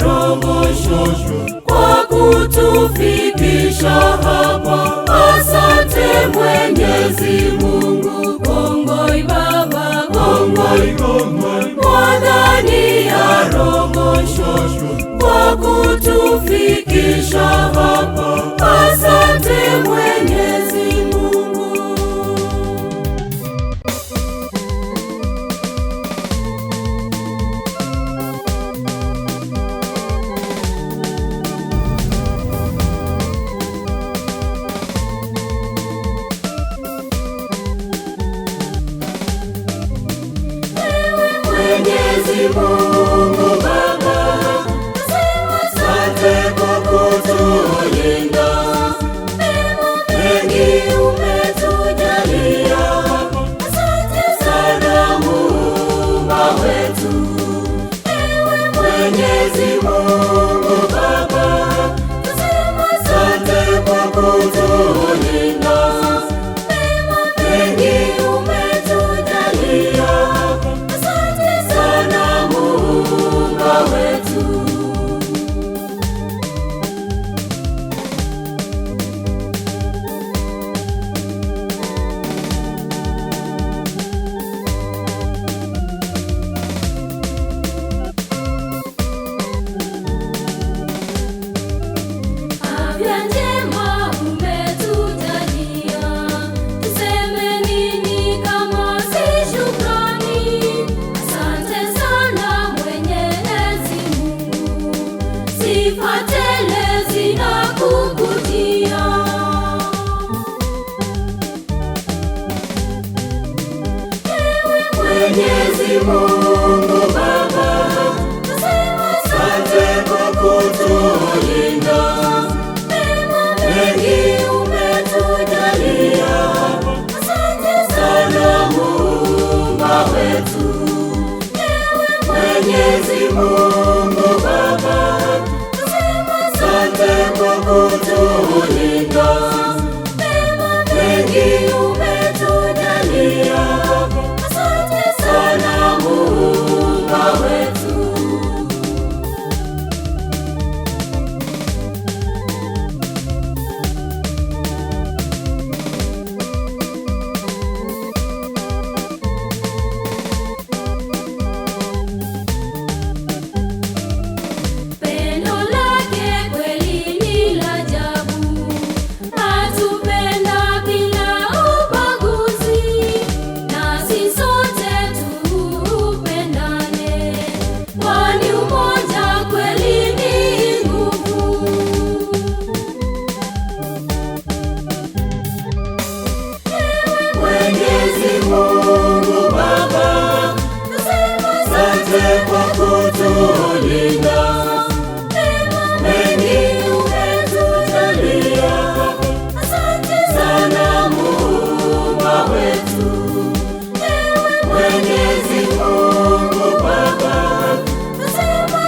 Rogosho kwa kutufikisha hapa. Asante Mwenyezi Mungu. Kongoi Baba, kongoi kwa ndani ya Rogosho kwa kutufikisha hapa. Asante Mwenyezi Mungu. Mwenyezi Mungu Baba, asante kwa kutulinda. Mengi umetujalia, asante sana Muumba wetu. Mwenyezi Mungu Baba, asante kwa kutulinda. Mengi umetujalia, asante sana Muumba wetu. Afya njema umetujalia, tuseme nini kama si shukrani? Asante sana Mwenyezi Mungu, sifa tele zinakukujia. Mwenyezi Mungu Baba, asante kwa kutulinda. Mengi umetujalia, asante sana Muumba wetu. Mwenyezi Mungu Baba, asante kwa kutulinda. Mengi umetujalia, asante sana Muumba wetu. Pendo lake kweli ni la ajabu, atupenda bila ubaguzi. Nasi sote tupendane, kwani umoja kweli ni nguvu. Mwenyezi Mungu Baba, asante kwa kutulinda. Mengi umetujalia, asante sana Muumba wetu. Mwenyezi Mungu Baba,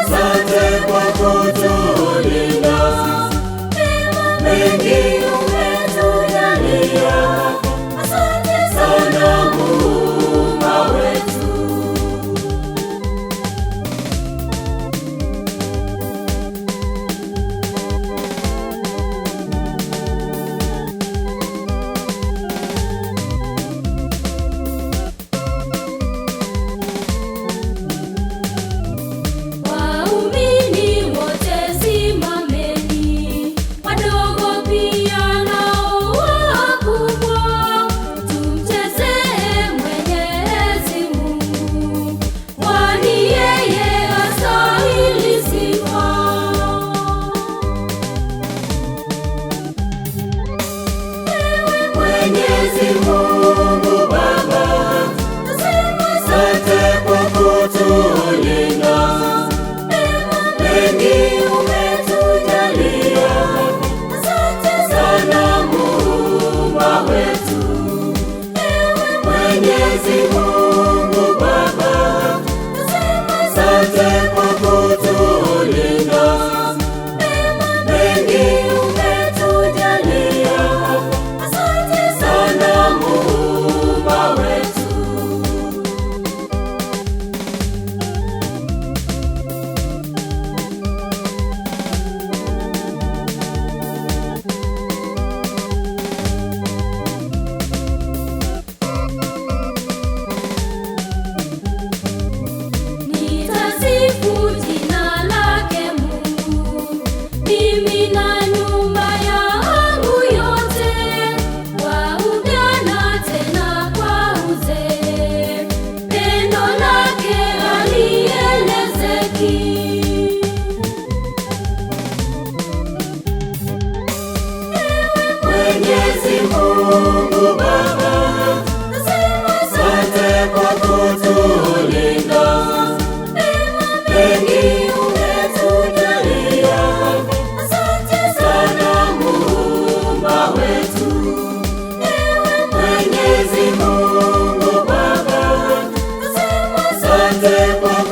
asante kwa kutulinda. Mengi umetujalia, asante sana Muumba wetu. Waumini wote simameni, wadogo pia nao wakubwa, tumchezee Mwenyezi Mungu, kwani yeye astahili sifa. Mwenyezi Mungu Baba, asante kwa kutulinda. Mengi umetujalia, asante sana Muumba wetu. Mwenyezi Mungu Baba, asante kwa kutulinda. Mengi umetujalia, asante sana Muumba wetu. asante kwa